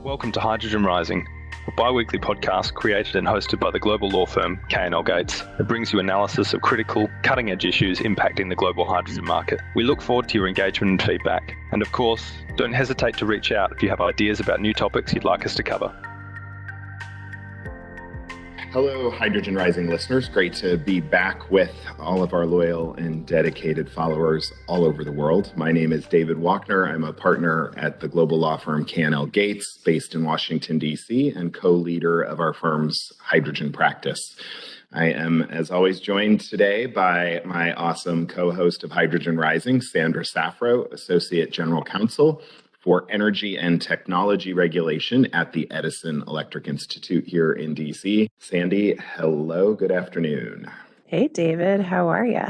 Welcome to Hydrogen Rising, a bi-weekly podcast created and hosted by the global law firm K&L Gates that brings you analysis of critical, cutting-edge issues impacting the global hydrogen market. We look forward to your engagement and feedback. And of course, don't hesitate to reach out if you have ideas about new topics you'd like us to cover. Hello, Hydrogen Rising listeners. Great to be back with all of our loyal and dedicated followers all over the world. My name is David Walkner. I'm a partner at the global law firm K&L Gates, based in Washington, D.C., and co-leader of our firm's hydrogen practice. I am, as always, joined today by my awesome co-host of Hydrogen Rising, Sandra Safro, Associate General Counsel for Energy and Technology Regulation at the Edison Electric Institute here in DC. Sandy, hello, good afternoon. Hey, David, how are you?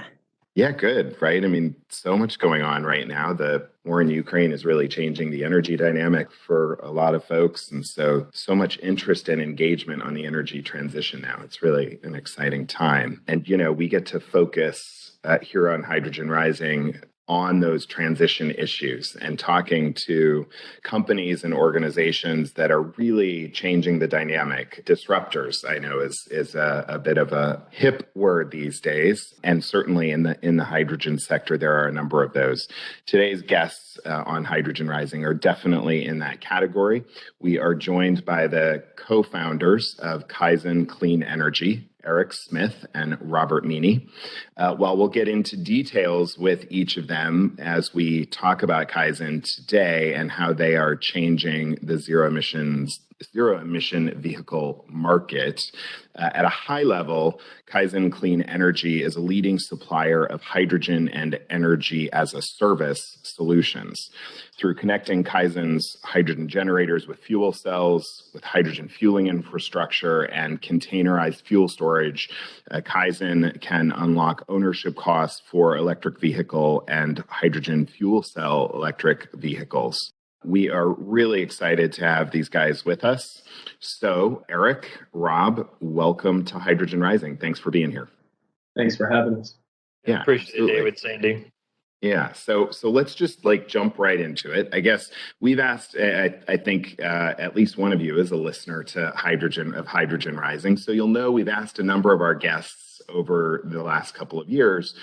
Yeah, good, right? I mean, so much going on right now. The war in Ukraine is really changing the energy dynamic for a lot of folks. And so much interest and engagement on the energy transition now. It's really an exciting time. And, we get to focus here on Hydrogen Rising on those transition issues and talking to companies and organizations that are really changing the dynamic. Disruptors, I know, is a bit of a hip word these days, and certainly in the hydrogen sector, there are a number of those. Today's guests on Hydrogen Rising are definitely in that category. We are joined by the co-founders of Kaizen Clean Energy, Eric Smith and Robert Meany. While we'll get into details with each of them as we talk about Kaizen today and how they are changing the zero-emission vehicle market, at a high level, Kaizen Clean Energy is a leading supplier of hydrogen and energy as a service solutions. Through connecting Kaizen's hydrogen generators with fuel cells, with hydrogen fueling infrastructure, and containerized fuel storage, Kaizen can unlock ownership costs for electric vehicle and hydrogen fuel cell electric vehicles. We are really excited to have these guys with us. So, Eric, Rob, welcome to Hydrogen Rising. Thanks for being here. Thanks for having us. Yeah, appreciate absolutely. it, David, Sandy. Yeah, so let's just jump right into it. I guess we've asked, I think at least one of you is a listener to Hydrogen Rising. So you'll know we've asked a number of our guests over the last couple of years,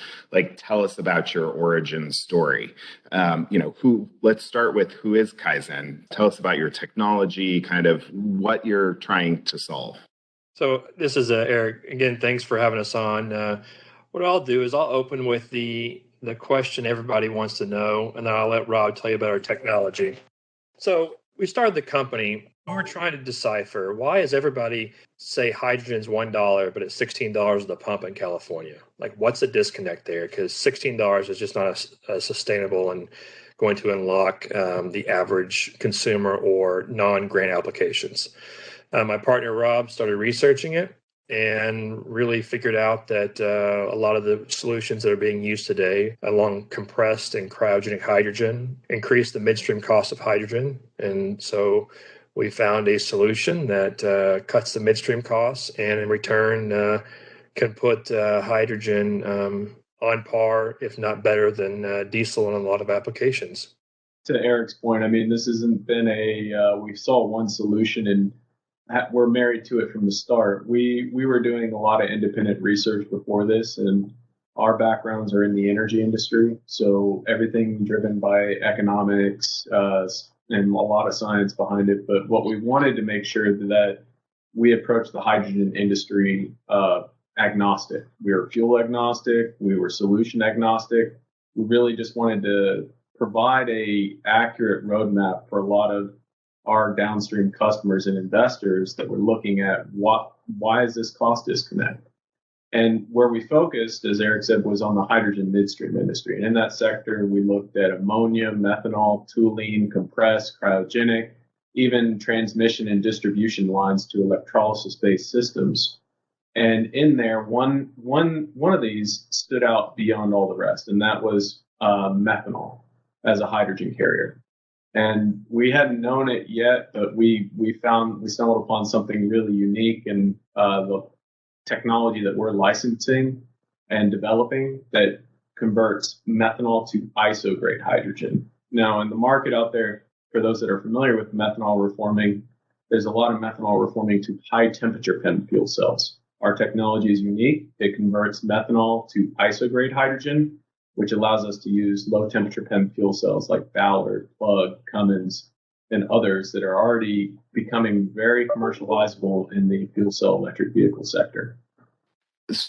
tell us about your origin story. Let's start with who is Kaizen? Tell us about your technology, kind of what you're trying to solve. So this is Eric. Again, thanks for having us on. What I'll do is I'll open with the question everybody wants to know, and then I'll let Rob tell you about our technology. So we started the company. We were trying to decipher, why does everybody say hydrogen's $1, but it's $16 at the pump in California? What's the disconnect there? Because $16 is just not sustainable and going to unlock the average consumer or non-grant applications. My partner, Rob, started researching it and really figured out that a lot of the solutions that are being used today along compressed and cryogenic hydrogen increase the midstream cost of hydrogen. And so we found a solution that cuts the midstream costs and in return can put hydrogen on par, if not better than diesel in a lot of applications. To Eric's point, I mean, this hasn't been we saw one solution and we're married to it from the start. We were doing a lot of independent research before this, and our backgrounds are in the energy industry. So everything driven by economics and a lot of science behind it. But what we wanted to make sure that we approach the hydrogen industry agnostic. We were fuel agnostic. We were solution agnostic. We really just wanted to provide a accurate roadmap for a lot of our downstream customers and investors that were looking at why is this cost disconnect? And where we focused, as Eric said, was on the hydrogen midstream industry. And in that sector, we looked at ammonia, methanol, toluene, compressed, cryogenic, even transmission and distribution lines to electrolysis-based systems. And in there, one of these stood out beyond all the rest, and that was methanol as a hydrogen carrier. And we hadn't known it yet, but we stumbled upon something really unique in the technology that we're licensing and developing that converts methanol to ISO-grade hydrogen. Now, in the market out there, for those that are familiar with methanol reforming, there's a lot of methanol reforming to high temperature PEM fuel cells. Our technology is unique. It converts methanol to ISO-grade hydrogen, which allows us to use low temperature PEM fuel cells like Ballard, Plug, Cummins, and others that are already becoming very commercializable in the fuel cell electric vehicle sector.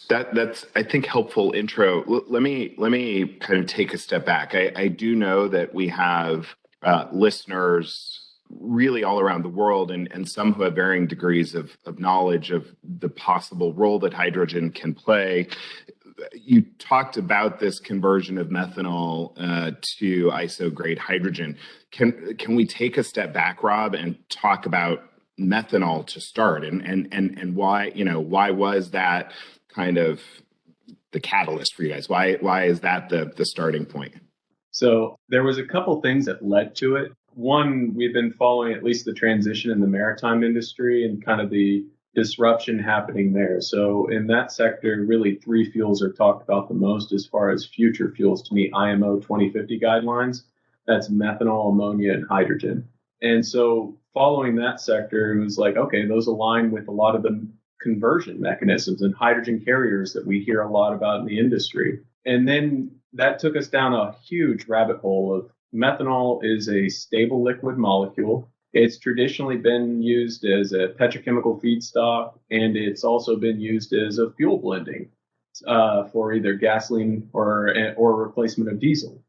That's I think helpful intro. Let me kind of take a step back. I do know that we have listeners really all around the world, and some who have varying degrees of knowledge of the possible role that hydrogen can play. You talked about this conversion of methanol to ISO-grade hydrogen. Can we take a step back, Rob, and talk about methanol to start, and why was that kind of the catalyst for you guys? Why is that the starting point? So there was a couple things that led to it. One, we've been following at least the transition in the maritime industry and kind of the disruption happening there. So in that sector, really three fuels are talked about the most as far as future fuels to meet IMO 2050 guidelines. That's methanol, ammonia, and hydrogen. And so following that sector, it was like, okay, those align with a lot of the conversion mechanisms and hydrogen carriers that we hear a lot about in the industry. And then that took us down a huge rabbit hole of methanol is a stable liquid molecule. It's traditionally been used as a petrochemical feedstock, and it's also been used as a fuel blending for either gasoline or replacement of diesel.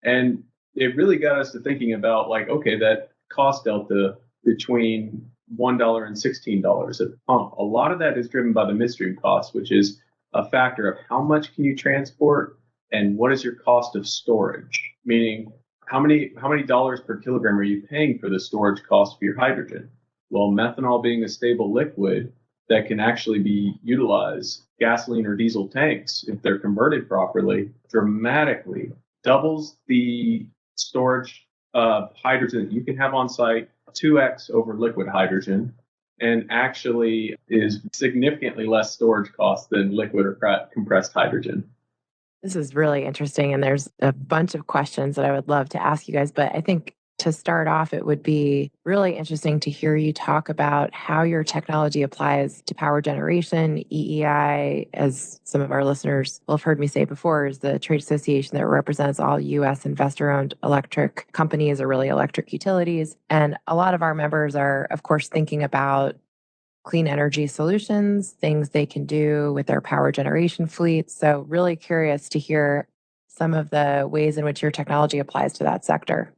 And it really got us to thinking about like, okay, that cost delta between $1 and $16 at the pump. A lot of that is driven by the midstream cost, which is a factor of how much can you transport and what is your cost of storage, meaning how many dollars per kilogram are you paying for the storage cost for your hydrogen? Well, methanol being a stable liquid that can actually be utilized, gasoline or diesel tanks, if they're converted properly, dramatically doubles the storage of hydrogen that you can have on site, 2x over liquid hydrogen, and actually is significantly less storage cost than liquid or compressed hydrogen. This is really interesting, and there's a bunch of questions that I would love to ask you guys, but I think to start off, it would be really interesting to hear you talk about how your technology applies to power generation. EEI, as some of our listeners will have heard me say before, is the trade association that represents all U.S. investor-owned electric companies or really electric utilities. And a lot of our members are, of course, thinking about clean energy solutions, things they can do with their power generation fleets. So really curious to hear some of the ways in which your technology applies to that sector.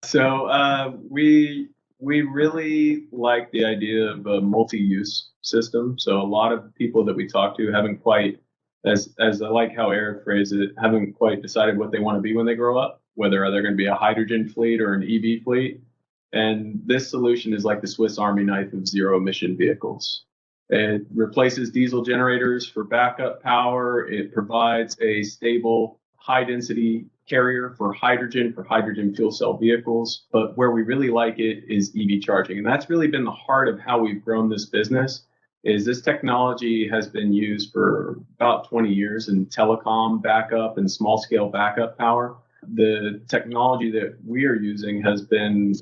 So we really like the idea of a multi-use system. So a lot of people that we talk to haven't quite, as I like how Eric phrased it, haven't quite decided what they want to be when they grow up, whether they're going to be a hydrogen fleet or an EV fleet. And this solution is like the Swiss Army knife of zero-emission vehicles. It replaces diesel generators for backup power. It provides a stable, high-density carrier for hydrogen fuel cell vehicles. But where we really like it is EV charging. And that's really been the heart of how we've grown this business, is this technology has been used for about 20 years in telecom backup and small-scale backup power. The technology that we are using has been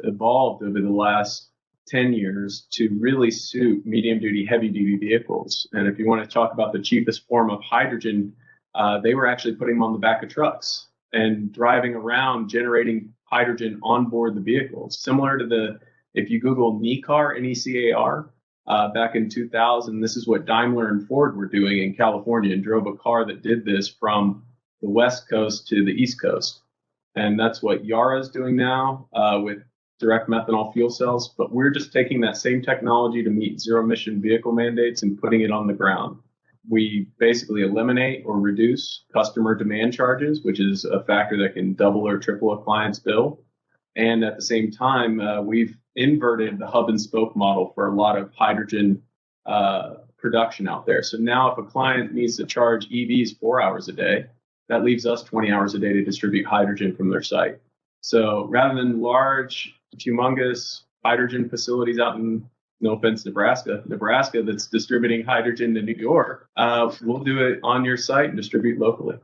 evolved over the last 10 years to really suit medium-duty, heavy-duty vehicles. And if you want to talk about the cheapest form of hydrogen, they were actually putting them on the back of trucks and driving around generating hydrogen on board the vehicles. Similar to if you Google NECAR, N-E-C-A-R, back in 2000, this is what Daimler and Ford were doing in California and drove a car that did this from the West Coast to the East Coast. And that's what Yara is doing now with direct methanol fuel cells. But we're just taking that same technology to meet zero-emission vehicle mandates and putting it on the ground. We basically eliminate or reduce customer demand charges, which is a factor that can double or triple a client's bill. And at the same time, we've inverted the hub and spoke model for a lot of hydrogen production out there. So now if a client needs to charge EVs 4 hours a day, that leaves us 20 hours a day to distribute hydrogen from their site. So rather than large, humongous hydrogen facilities out in, no offense, Nebraska that's distributing hydrogen to New York, we'll do it on your site and distribute locally.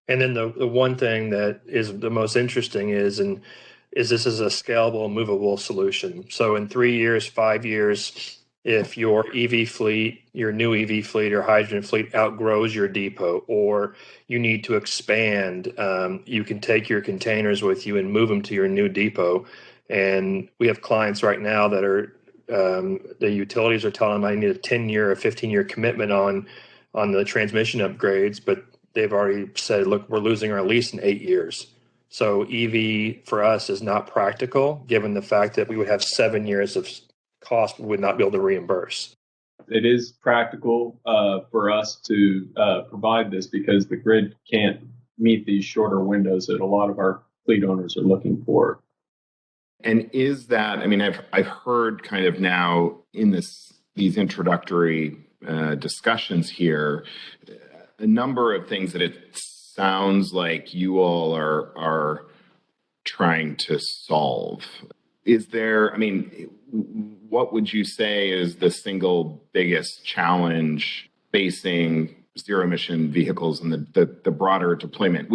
And then the one thing that is the most interesting is, and is this is a scalable, movable solution. So in 3 years, 5 years, if your EV fleet, your new EV fleet or hydrogen fleet outgrows your depot, or you need to expand, you can take your containers with you and move them to your new depot. And we have clients right now that are, the utilities are telling them I need a 10-year or 15-year commitment on the transmission upgrades, but they've already said, look, we're losing our lease in 8 years. So EV for us is not practical, given the fact that we would have 7 years of cost we would not be able to reimburse. It is practical for us to provide this because the grid can't meet these shorter windows that a lot of our fleet owners are looking for. And is that, I mean, I've heard kind of now in these introductory discussions here, a number of things that it sounds like you all are trying to solve. Is there, I mean, what would you say is the single biggest challenge facing zero-emission vehicles and the broader deployment?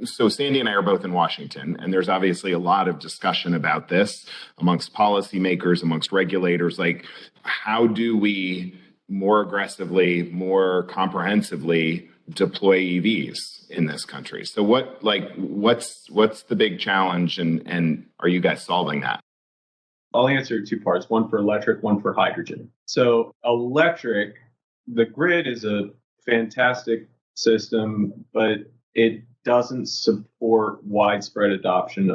So Sandy and I are both in Washington, and there's obviously a lot of discussion about this amongst policymakers, amongst regulators. Like, how do we more aggressively, more comprehensively deploy EVs in this country? So what's the big challenge, and are you guys solving that? I'll answer two parts, one for electric, one for hydrogen. So electric, the grid is a fantastic system, but it doesn't support widespread adoption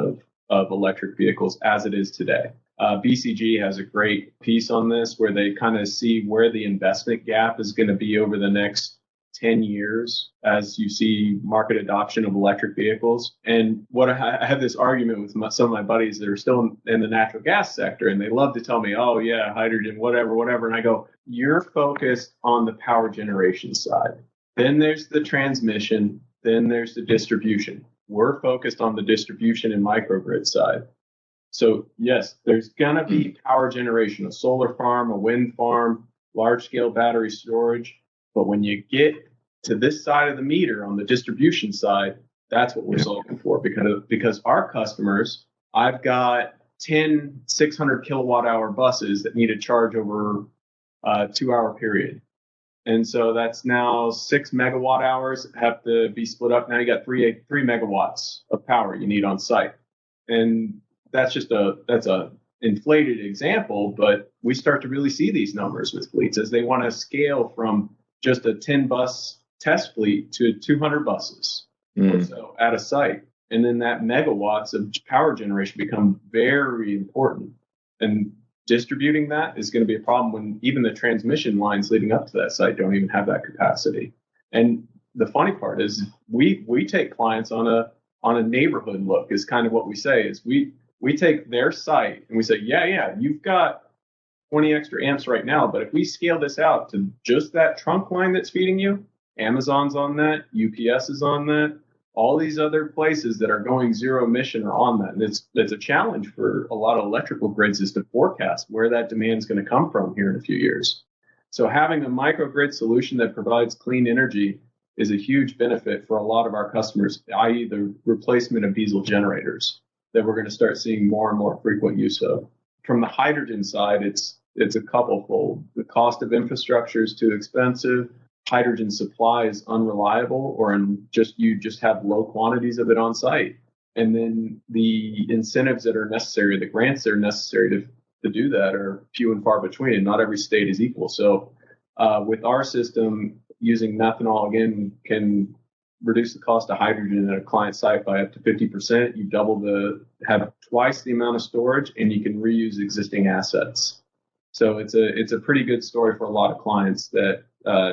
of electric vehicles as it is today. BCG has a great piece on this where they kind of see where the investment gap is going to be over the next 10 years as you see market adoption of electric vehicles. And what I have this argument with some of my buddies that are still in the natural gas sector, and they love to tell me, oh yeah, hydrogen, whatever. And I go, you're focused on the power generation side. Then there's the transmission, then there's the distribution. We're focused on the distribution and microgrid side. So yes, there's gonna be power generation, a solar farm, a wind farm, large scale battery storage. But when you get to this side of the meter on the distribution side, that's what we're solving for. Because our customers, I've got 10 600 kilowatt hour buses that need a charge over a 2-hour period. And so that's now 6 megawatt hours have to be split up. Now you got 3 megawatts of power you need on site. And that's a inflated example, but we start to really see these numbers with fleets as they want to scale from just a 10 bus test fleet to 200 buses or so at a site. And then that megawatts of power generation become very important. And distributing that is going to be a problem when even the transmission lines leading up to that site don't even have that capacity. And the funny part is we take clients on a neighborhood look is kind of what we say is we take their site and we say, yeah, you've got 20 extra amps right now, but if we scale this out to just that trunk line that's feeding you, Amazon's on that, UPS is on that, all these other places that are going zero emission are on that. And it's a challenge for a lot of electrical grids is to forecast where that demand is going to come from here in a few years. So having a microgrid solution that provides clean energy is a huge benefit for a lot of our customers, i.e. the replacement of diesel generators that we're going to start seeing more and more frequent use of. From the hydrogen side, it's a couple-fold. The cost of infrastructure is too expensive. Hydrogen supply is unreliable, or you just have low quantities of it on site. And then the incentives that are necessary, the grants that are necessary to do that are few and far between, and not every state is equal. So with our system, using methanol, again, can reduce the cost of hydrogen at a client site by up to 50%. You have twice the amount of storage, and you can reuse existing assets. So it's a pretty good story for a lot of clients that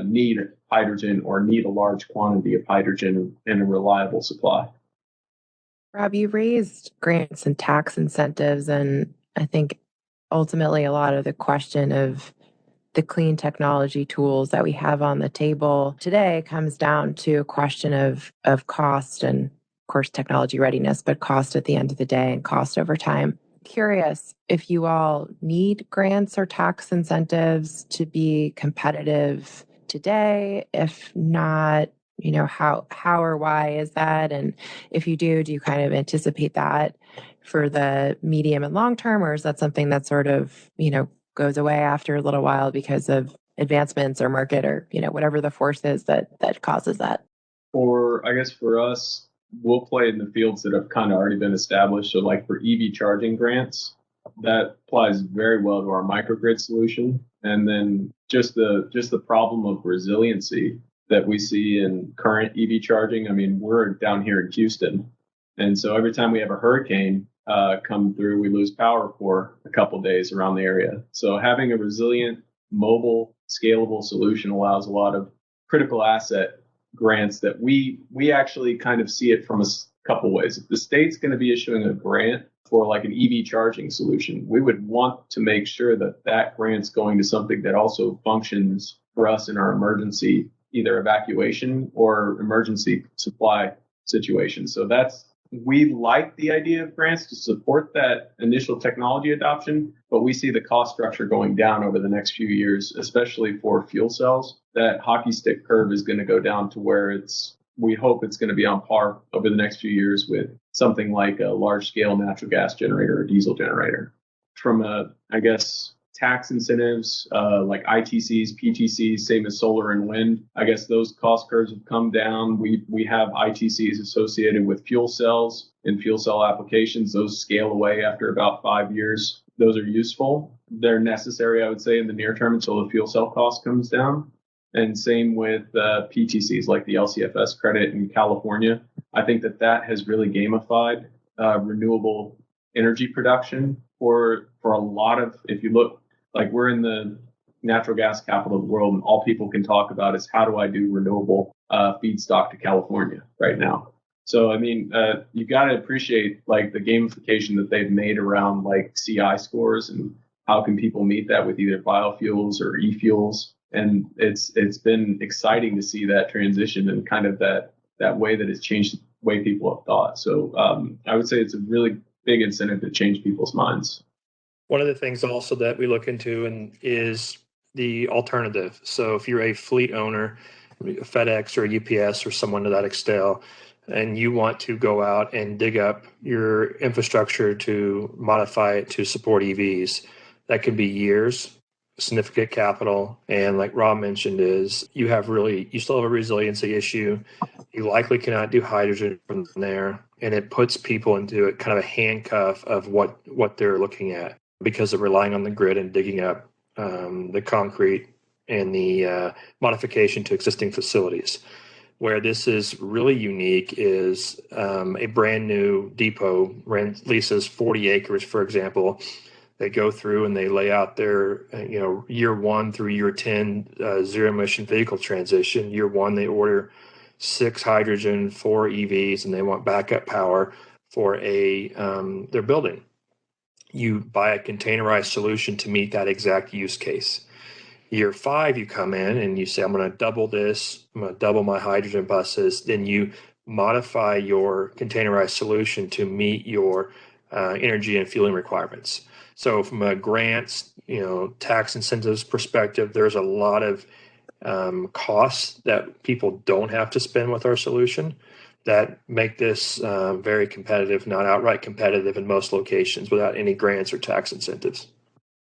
need hydrogen or need a large quantity of hydrogen and a reliable supply. Rob, you raised grants and tax incentives, and I think ultimately a lot of the question of the clean technology tools that we have on the table today comes down to a question of cost and, of course, technology readiness, but cost at the end of the day and cost over time. Curious if you all need grants or tax incentives to be competitive today. If not, how or why is that? And if you do you kind of anticipate that for the medium and long term, or is that something that sort of, goes away after a little while because of advancements or market or, whatever the force is that causes that? I guess for us, we'll play in the fields that have kind of already been established. So like for EV charging grants, that applies very well to our microgrid solution. And then just the problem of resiliency that we see in current EV charging. I mean, we're down here in Houston. And so every time we have a hurricane come through, we lose power for a couple days around the area. So having a resilient, mobile, scalable solution allows a lot of critical asset grants that we actually kind of see it from a couple ways. If the state's going to be issuing a grant for like an EV charging solution, we would want to make sure that that grant's going to something that also functions for us in our emergency, either evacuation or emergency supply situation. So we like the idea of grants to support that initial technology adoption, but we see the cost structure going down over the next few years, especially for fuel cells. That hockey stick curve is going to go down to where we hope it's going to be on par over the next few years with something like a large scale natural gas generator or diesel generator. From tax incentives, like ITCs, PTCs, same as solar and wind. I guess those cost curves have come down. We have ITCs associated with fuel cells and fuel cell applications. Those scale away after about 5 years. Those are useful. They're necessary, I would say, in the near term until the fuel cell cost comes down. And same with PTCs, like the LCFS credit in California. I think that has really gamified renewable energy production for a lot of, if you look, like we're in the natural gas capital of the world, and all people can talk about is how do I do renewable feedstock to California right now. So, I mean, you got to appreciate like the gamification that they've made around like CI scores and how can people meet that with either biofuels or e-fuels. And it's been exciting to see that transition and kind of that way that has changed the way people have thought. So I would say it's a really big incentive to change people's minds. One of the things also that we look into is the alternative. So if you're a fleet owner, FedEx or UPS or someone to that extent, and you want to go out and dig up your infrastructure to modify it to support EVs, that could be years, significant capital. And like Rob mentioned, is you still have a resiliency issue. You likely cannot do hydrogen from there. And it puts people into kind of a handcuff of what they're looking at because of relying on the grid and digging up the concrete and the modification to existing facilities. Where this is really unique is a brand new depot leases 40 acres, for example. They go through and they lay out their, year 1 through year 10 zero-emission vehicle transition. Year 1, they order 6 hydrogen, 4 EVs, and they want backup power for their building. You buy a containerized solution to meet that exact use case. Year 5, you come in and you say, I'm going to double this. I'm going to double my hydrogen buses. Then you modify your containerized solution to meet your energy and fueling requirements. So from a grants, tax incentives perspective, there's a lot of costs that people don't have to spend with our solution that make this very competitive, not outright competitive in most locations without any grants or tax incentives.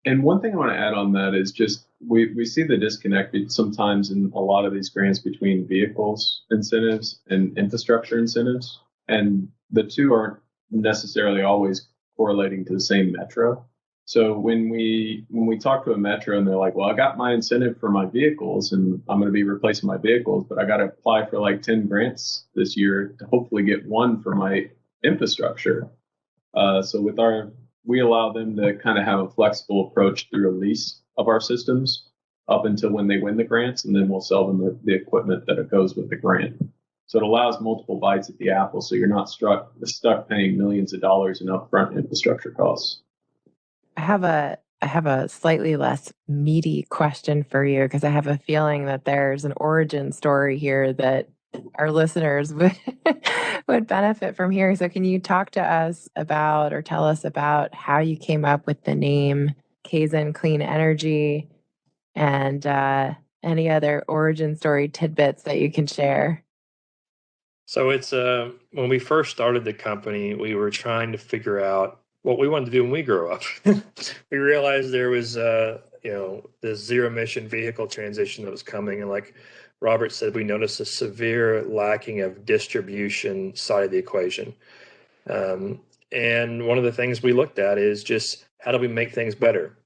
And one thing I want to add on that is just we see the disconnect sometimes in a lot of these grants between vehicles incentives and infrastructure incentives. And the two aren't necessarily always correlating to the same metro. So when we talk to a metro and they're like, well, I got my incentive for my vehicles and I'm going to be replacing my vehicles, but I got to apply for like 10 grants this year to hopefully get one for my infrastructure. So we allow them to kind of have a flexible approach through a lease of our systems up until when they win the grants, and then we'll sell them the equipment that goes with the grant. So it allows multiple bites at the apple, so you're not stuck paying millions of dollars in upfront infrastructure costs. I have a slightly less meaty question for you because I have a feeling that there's an origin story here that our listeners would benefit from hearing. So can you talk to us about or tell us about how you came up with the name Kaizen Clean Energy and any other origin story tidbits that you can share? So it's when we first started the company, we were trying to figure out what we wanted to do when we grew up. We realized there was this zero emission vehicle transition that was coming, and like Robert said, we noticed a severe lacking of distribution side of the equation. And one of the things we looked at is just how do we make things better?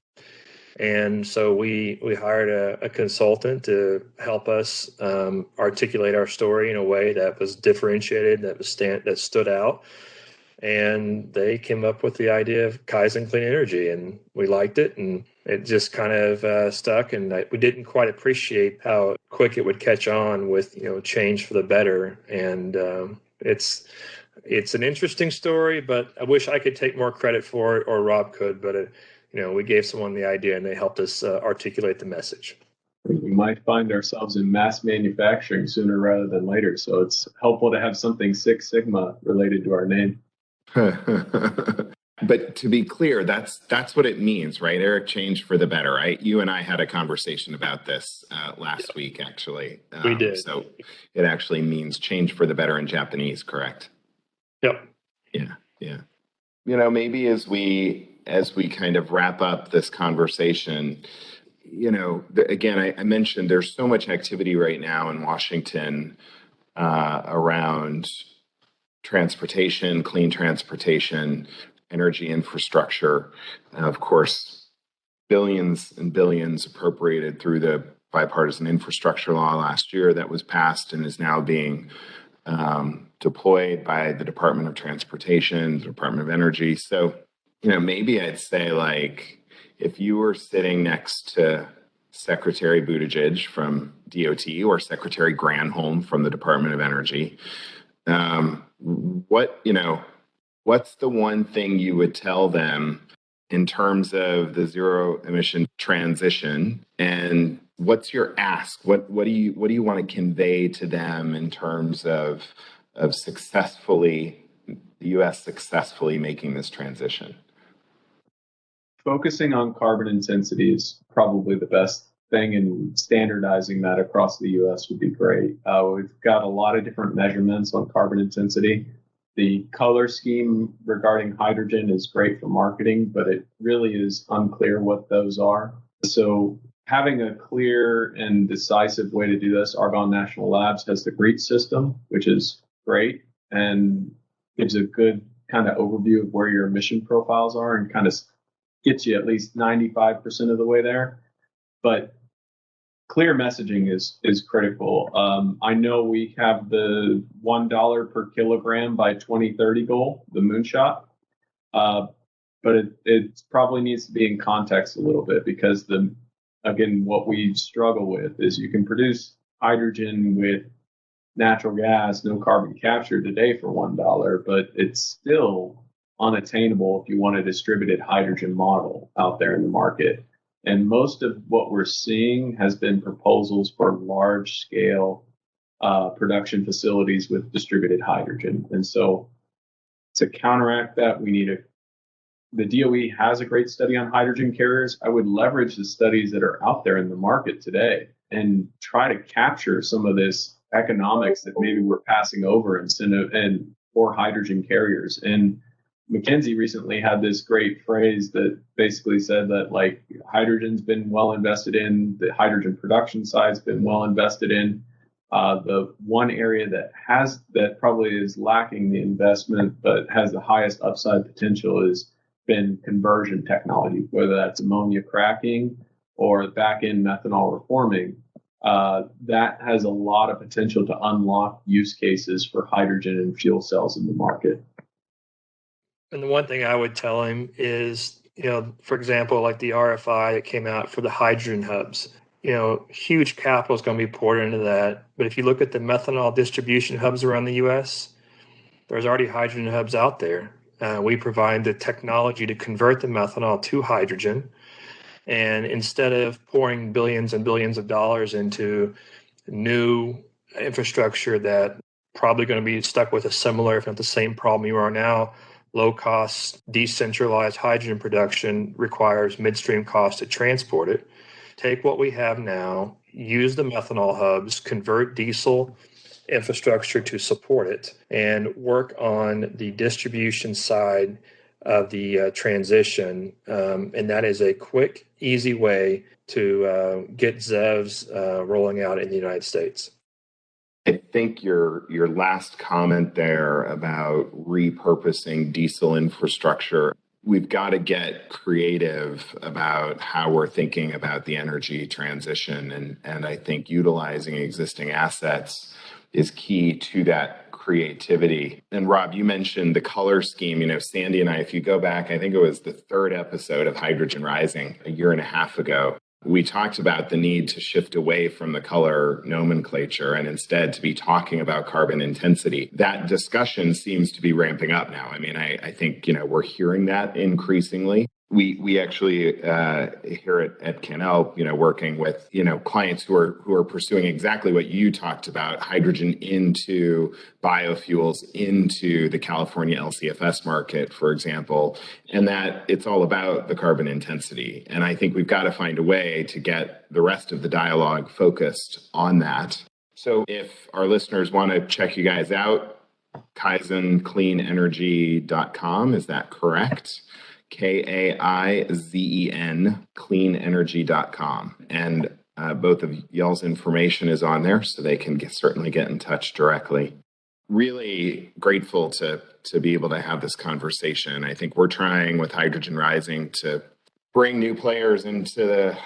And so we hired a consultant to help us articulate our story in a way that was differentiated, that stood out. And they came up with the idea of Kaizen Clean Energy, and we liked it, and it just kind of stuck. And we didn't quite appreciate how quick it would catch on with change for the better. And it's an interesting story, but I wish I could take more credit for it, or Rob could. But we gave someone the idea, and they helped us articulate the message. We might find ourselves in mass manufacturing sooner rather than later. So it's helpful to have something Six Sigma related to our name. But to be clear, that's what it means, right? Eric, change for the better, right? You and I had a conversation about this last week, actually. We did. So it actually means change for the better in Japanese, correct? Yep. Yeah. Maybe as we kind of wrap up this conversation, again, I mentioned there's so much activity right now in Washington around transportation, clean transportation, energy infrastructure. Of course, billions and billions appropriated through the bipartisan infrastructure law last year that was passed and is now being deployed by the Department of Transportation, the Department of Energy. So, maybe I'd say, like, if you were sitting next to Secretary Buttigieg from DOT or Secretary Granholm from the Department of Energy, what's the one thing you would tell them in terms of the zero emission transition, and what's your ask? What do you want to convey to them in terms of the U.S. successfully making this transition? Focusing on carbon intensity is probably the best thing, and standardizing that across the U.S. would be great. We've got a lot of different measurements on carbon intensity. The color scheme regarding hydrogen is great for marketing, but it really is unclear what those are. So having a clear and decisive way to do this, Argonne National Labs has the GREET system, which is great and gives a good kind of overview of where your emission profiles are and kind of gets you at least 95% of the way there. But clear messaging is critical. I know we have the $1 per kilogram by 2030 goal, the moonshot, but it probably needs to be in context a little bit, because what we struggle with is you can produce hydrogen with natural gas, no carbon capture today for $1, but it's still unattainable if you want a distributed hydrogen model out there in the market. And most of what we're seeing has been proposals for large scale production facilities with distributed hydrogen. And so to counteract that, the DOE has a great study on hydrogen carriers. I would leverage the studies that are out there in the market today and try to capture some of this economics that maybe we're passing over and for hydrogen carriers. And McKinsey recently had this great phrase that basically said that, like, hydrogen's been well invested in, the hydrogen production side's been well invested in. The one area that probably is lacking the investment but has the highest upside potential has been conversion technology, whether that's ammonia cracking or back-end methanol reforming. That has a lot of potential to unlock use cases for hydrogen and fuel cells in the market. And the one thing I would tell him is, for example, like the RFI that came out for the hydrogen hubs, huge capital is going to be poured into that. But if you look at the methanol distribution hubs around the U.S., there's already hydrogen hubs out there. We provide the technology to convert the methanol to hydrogen. And instead of pouring billions and billions of dollars into new infrastructure that probably going to be stuck with a similar, if not the same problem you are now, low-cost, decentralized hydrogen production requires midstream costs to transport it. Take what we have now, use the methanol hubs, convert diesel infrastructure to support it and work on the distribution side of the transition. And that is a quick, easy way to get ZEVs rolling out in the United States. I think your last comment there about repurposing diesel infrastructure, we've got to get creative about how we're thinking about the energy transition. And I think utilizing existing assets is key to that creativity. And Rob, you mentioned the color scheme. Sandy and I, if you go back, I think it was the 3rd episode of Hydrogen Rising a year and a half ago, we talked about the need to shift away from the color nomenclature and instead to be talking about carbon intensity. That discussion seems to be ramping up now. I think, we're hearing that increasingly. We actually here at Canal, working with clients who are pursuing exactly what you talked about: hydrogen into biofuels, into the California LCFS market, for example, and that it's all about the carbon intensity. And I think we've got to find a way to get the rest of the dialogue focused on that. So if our listeners want to check you guys out, KaizenCleanEnergy.com, is that correct? KAIZEN, cleanenergy.com. And both of y'all's information is on there, so they can certainly get in touch directly. Really grateful to be able to have this conversation. I think we're trying with Hydrogen Rising to bring new players into the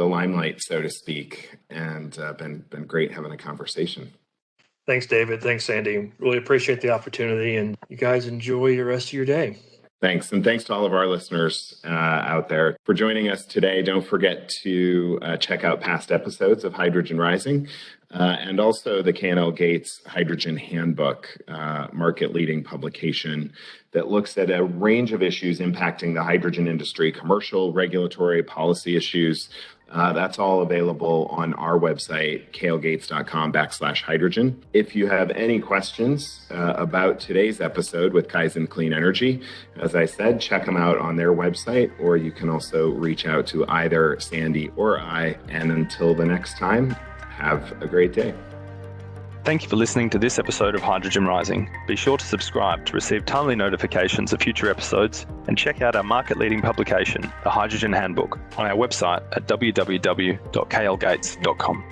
limelight, so to speak, and been great having a conversation. Thanks, David. Thanks, Sandy. Really appreciate the opportunity, and you guys enjoy the rest of your day. Thanks. And thanks to all of our listeners out there for joining us today. Don't forget to check out past episodes of Hydrogen Rising and also the K&L Gates Hydrogen Handbook, market-leading publication that looks at a range of issues impacting the hydrogen industry, commercial, regulatory, policy issues. That's all available on our website, klgates.com/hydrogen. If you have any questions about today's episode with Kaizen Clean Energy, as I said, check them out on their website, or you can also reach out to either Sandy or I. And until the next time, have a great day. Thank you for listening to this episode of Hydrogen Rising. Be sure to subscribe to receive timely notifications of future episodes and check out our market-leading publication, the Hydrogen Handbook, on our website at www.klgates.com.